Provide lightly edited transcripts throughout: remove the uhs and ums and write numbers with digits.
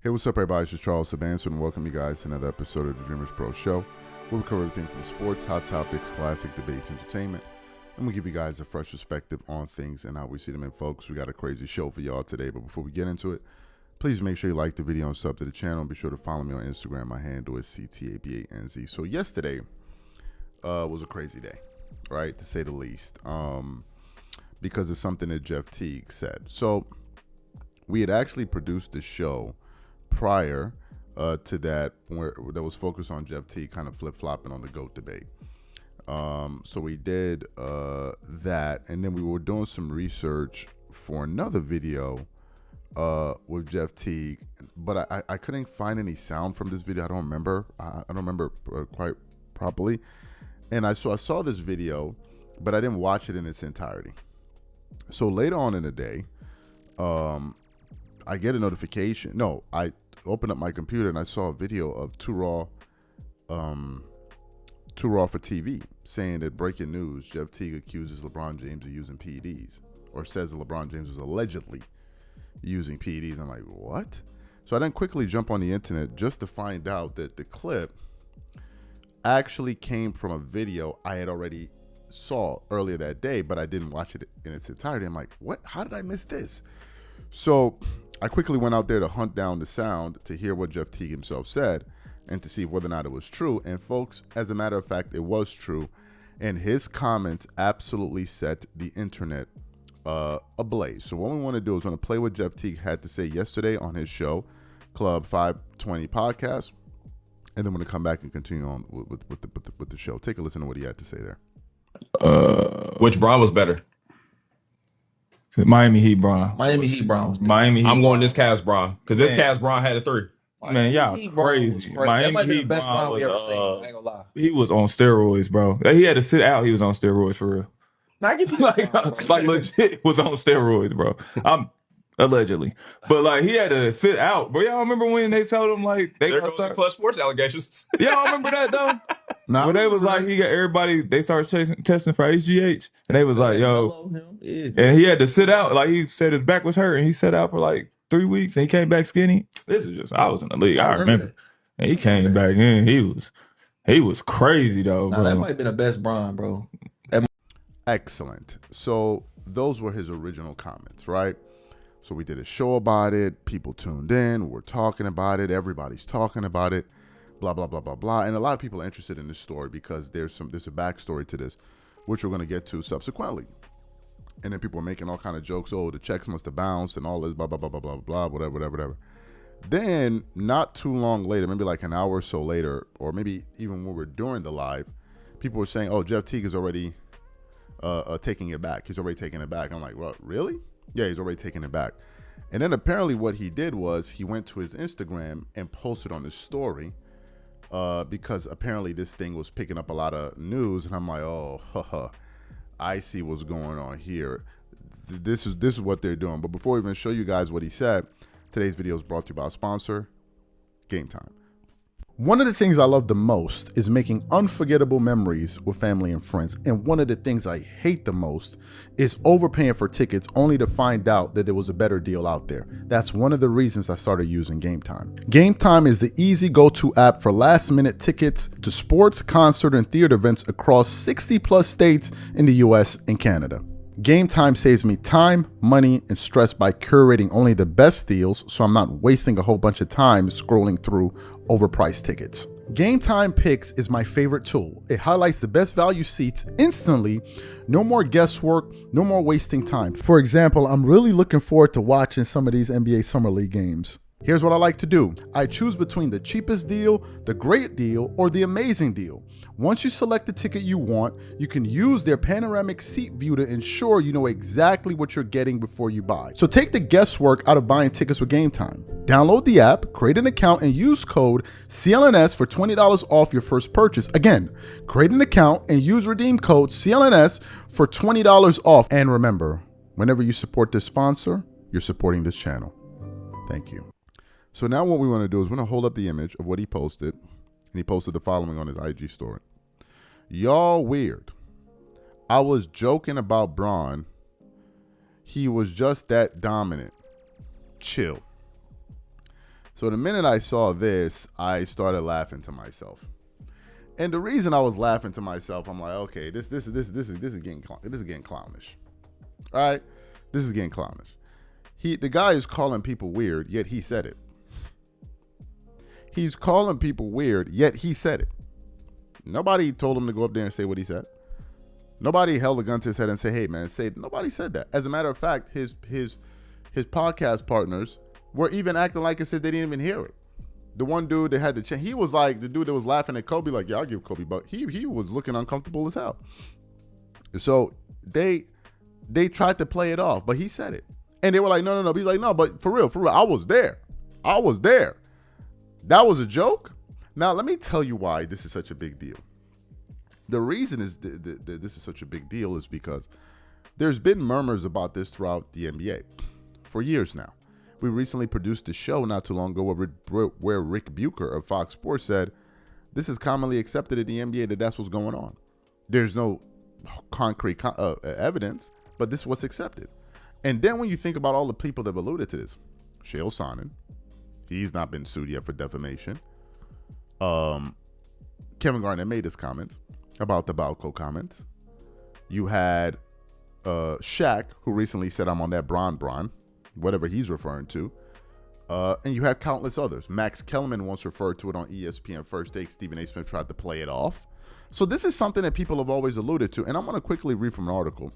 Hey, what's up, everybody? It's just Charles Sabanson, and welcome you guys to another episode of the DREAMERSPRO show, where we cover everything from sports, hot topics, classic debates, entertainment, and we give you guys a fresh perspective on things and how we see them. And folks, we got a crazy show for y'all today, but before we get into it, please make sure you like the video and sub to the channel, and be sure to follow me on Instagram. My handle is CTABANZ. So yesterday was a crazy day, right, to say the least, because of something that Jeff Teague said. So we had actually produced the show prior to that, that was focused on Jeff Teague kind of flip-flopping on the GOAT debate. So we did that, and then we were doing some research for another video with Jeff Teague, but I couldn't find any sound from this video. I don't remember. I don't remember quite properly. And I saw this video, but I didn't watch it in its entirety. So later on in the day, I get a notification. No, I opened up my computer and I saw a video of Too Raw for TV saying that breaking news: Jeff Teague accuses LeBron James of using PEDs, or says that LeBron James was allegedly using PEDs. I'm like, what? So I then quickly jump on the internet just to find out that the clip actually came from a video I had already saw earlier that day, but I didn't watch it in its entirety. I'm like, what? How did I miss this? So I quickly went out there to hunt down the sound to hear what Jeff Teague himself said and to see whether or not it was true. And folks, as a matter of fact, it was true. And his comments absolutely set the internet ablaze. So what we want to do is want to play what Jeff Teague had to say yesterday on his show, Club 520 Podcast. And then we're going to come back and continue on with the show. Take a listen to what he had to say there. Which Bron was better? Miami Heat Bron. Miami Heat Bron. Miami Heat. I'm going this Cavs Bron because this Cavs Bron had a 3. Man, y'all crazy. Miami Heat Heat best Bron we ever was, seen. I ain't gonna lie. he was on steroids, bro. He had to sit out. He was on steroids for real. Nah, I give you like legit was on steroids, bro. I'm allegedly, but like he had to sit out. But y'all remember when they told him like there goes the Clutch Sports allegations? Y'all remember that though? No. When they was like, he got everybody, they started testing for HGH, and they was like, yo, and he had to sit out. Like he said his back was hurt, and he sat out for like 3 weeks, and he came back skinny. This is just, I was in the league. I remember. And he came back in. He was crazy though, bro. That might have been the best Bron, bro. Excellent. So those were his original comments, right? So we did a show about it. People tuned in. We're talking about it. Everybody's talking about it. Blah, blah, blah, blah, blah. And a lot of people are interested in this story because there's a backstory to this, which we're going to get to subsequently. And then people are making all kind of jokes. Oh, the checks must have bounced and all this, blah, blah, blah, blah, blah, blah, whatever. Then not too long later, maybe like an hour or so later, or maybe even when we're doing the live, people were saying, oh, Jeff Teague is already taking it back. He's already taking it back. I'm like, well, really? Yeah, he's already taking it back. And then apparently what he did was he went to his Instagram and posted on his story because apparently this thing was picking up a lot of news. And I'm like, oh, I see what's going on here. This is what they're doing. But before we even show you guys what he said, today's video is brought to you by our sponsor, Game Time. One of the things I love the most is making unforgettable memories with family and friends. And one of the things I hate the most is overpaying for tickets only to find out that there was a better deal out there. That's one of the reasons I started using Game Time. Game Time is the easy go-to app for last-minute tickets to sports, concert, and theater events across 60+ states in the US and Canada. Game Time saves me time, money, and stress by curating only the best deals, so I'm not wasting a whole bunch of time scrolling through overpriced tickets. Game Time Picks is my favorite tool. It highlights the best value seats instantly. No more guesswork, no more wasting time. For example, I'm really looking forward to watching some of these NBA Summer League games. Here's what I like to do. I choose between the cheapest deal, the great deal, or the amazing deal. Once you select the ticket you want, you can use their panoramic seat view to ensure you know exactly what you're getting before you buy. So take the guesswork out of buying tickets with Game Time. Download the app, create an account, and use code CLNS for $20 off your first purchase. Again, create an account and use redeem code CLNS for $20 off. And remember, whenever you support this sponsor, you're supporting this channel. Thank you. So now what we want to do is we're going to hold up the image of what he posted. And he posted the following on his IG story. Y'all weird. I was joking about Bron. He was just that dominant. Chill. So the minute I saw this, I started laughing to myself. And the reason I was laughing to myself, I'm like, okay, this is getting clownish. All right? This is getting clownish. The guy is calling people weird, yet he said it. He's calling people weird, yet he said it. Nobody told him to go up there and say what he said. Nobody held a gun to his head and say, hey, man, say it. Nobody said that. As a matter of fact, his podcast partners were even acting like it said they didn't even hear it. The one dude that had the chain, he was like, the dude that was laughing at Kobe, like, yeah, I'll give Kobe, but he was looking uncomfortable as hell. So they tried to play it off, but he said it. And they were like, no. He's like, no, but for real, I was there. That was a joke? Now, let me tell you why this is such a big deal. The reason is this is such a big deal is because there's been murmurs about this throughout the NBA for years now. We recently produced a show not too long ago where Rick Bucher of Fox Sports said, this is commonly accepted in the NBA that that's what's going on. There's no concrete evidence, but this is what's accepted. And then when you think about all the people that have alluded to this, Shale Sonnen, he's not been sued yet for defamation. Kevin Garnett made his comments about the Balco comments. You had Shaq, who recently said, I'm on that Bron, whatever he's referring to. And you had countless others. Max Kellerman once referred to it on ESPN First Take. Stephen A. Smith tried to play it off. So this is something that people have always alluded to. And I'm going to quickly read from an article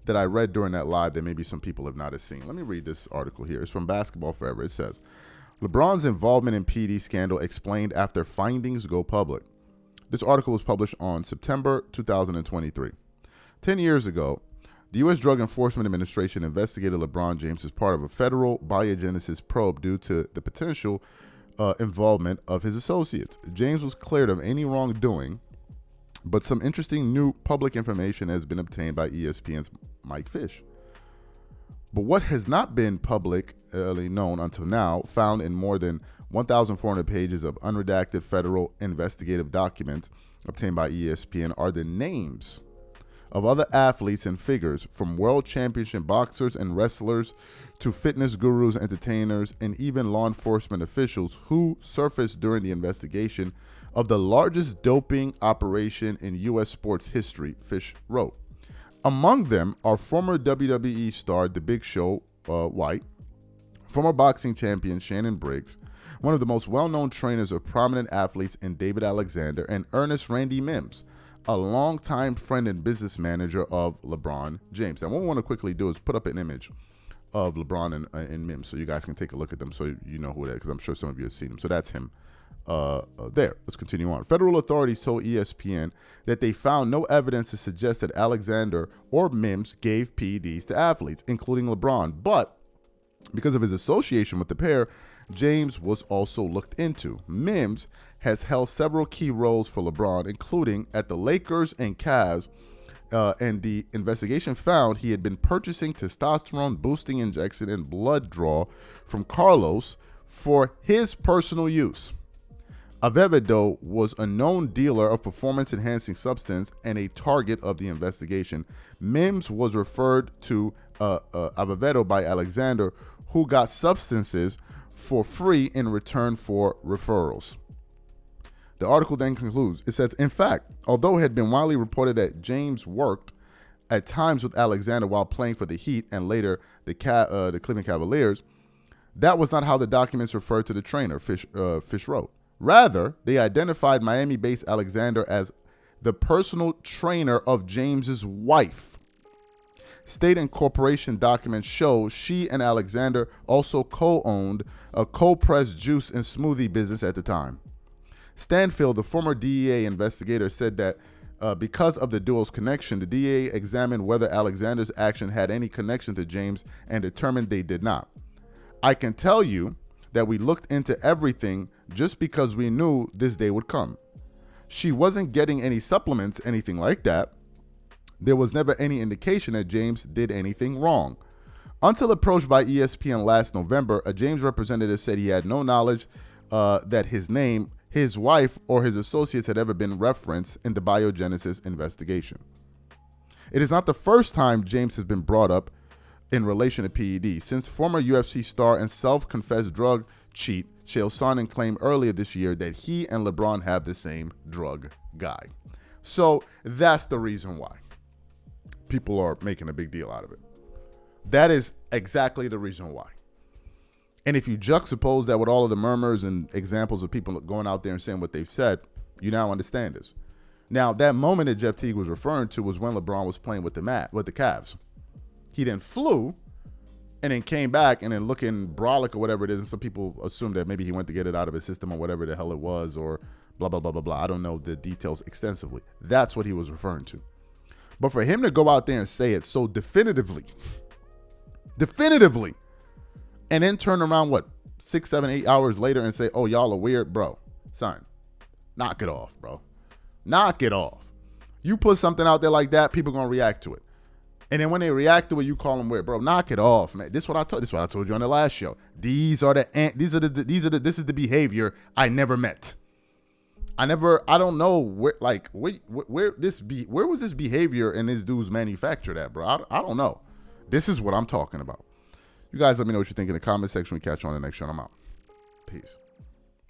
that I read during that live that maybe some people have not seen. Let me read this article here. It's from Basketball Forever. It says, LeBron's involvement in PED scandal explained after findings go public. This article was published on September 2023. 10 years ago, the U.S. Drug Enforcement Administration investigated LeBron James as part of a federal biogenesis probe due to the potential involvement of his associates. James was cleared of any wrongdoing, but some interesting new public information has been obtained by ESPN's Mike Fish. But what has not been publicly known until now, found in more than 1,400 pages of unredacted federal investigative documents obtained by ESPN, are the names of other athletes and figures, from world championship boxers and wrestlers to fitness gurus, entertainers, and even law enforcement officials who surfaced during the investigation of the largest doping operation in U.S. sports history, Fish wrote. Among them are former WWE star The Big Show White, former boxing champion Shannon Briggs, one of the most well-known trainers of prominent athletes in David Alexander, and Ernest Randy Mims, a longtime friend and business manager of LeBron James. And what we want to quickly do is put up an image of LeBron and Mims so you guys can take a look at them so you know who that is, because I'm sure some of you have seen him. So that's him there. Let's continue on. Federal authorities told ESPN that they found no evidence to suggest that Alexander or Mims gave PEDs to athletes, including LeBron. But because of his association with the pair, James was also looked into. Mims has held several key roles for LeBron, including at the Lakers and Cavs, and the investigation found he had been purchasing testosterone-boosting injection and blood draw from Carlos for his personal use. Avevedo was a known dealer of performance-enhancing substance and a target of the investigation. Mims was referred to Avevedo by Alexander, who got substances for free in return for referrals. The article then concludes. It says, in fact, although it had been widely reported that James worked at times with Alexander while playing for the Heat and later the Cleveland Cavaliers, that was not how the documents referred to the trainer, Fish wrote. Rather, they identified Miami-based Alexander as the personal trainer of James's wife. State and corporation documents show she and Alexander also co-owned a cold-pressed juice and smoothie business at the time. Stanfield, the former DEA investigator, said that because of the duo's connection, the DEA examined whether Alexander's action had any connection to James and determined they did not. I can tell you that we looked into everything just because we knew this day would come. She wasn't getting any supplements, anything like that. There was never any indication that James did anything wrong. Until approached by ESPN last November, a James representative said he had no knowledge that his name, his wife, or his associates had ever been referenced in the biogenesis investigation. It is not the first time James has been brought up in relation to PEDs. Since former UFC star and self-confessed drug cheat, Chael Sonnen claimed earlier this year that he and LeBron have the same drug guy. So that's the reason why people are making a big deal out of it. That is exactly the reason why. And if you juxtapose that with all of the murmurs and examples of people going out there and saying what they've said, you now understand this. Now, that moment that Jeff Teague was referring to was when LeBron was playing with the Cavs. He then flew and then came back and then looking brolic or whatever it is. And some people assume that maybe he went to get it out of his system or whatever the hell it was, or blah, blah, blah, blah, blah. I don't know the details extensively. That's what he was referring to. But for him to go out there and say it so definitively, and then turn around, 6, 7, 8 hours later and say, oh, y'all are weird, bro. Son, knock it off, bro. Knock it off. You put something out there like that, people going to react to it. And then when they react to it, you call them weird, bro. Knock it off, man. This is what I told you on the last show. This is the behavior I never met. I don't know where was this behavior and this dude's manufactured at, bro. I don't know. This is what I'm talking about. You guys let me know what you think in the comment section. We catch you on the next show. I'm out. Peace.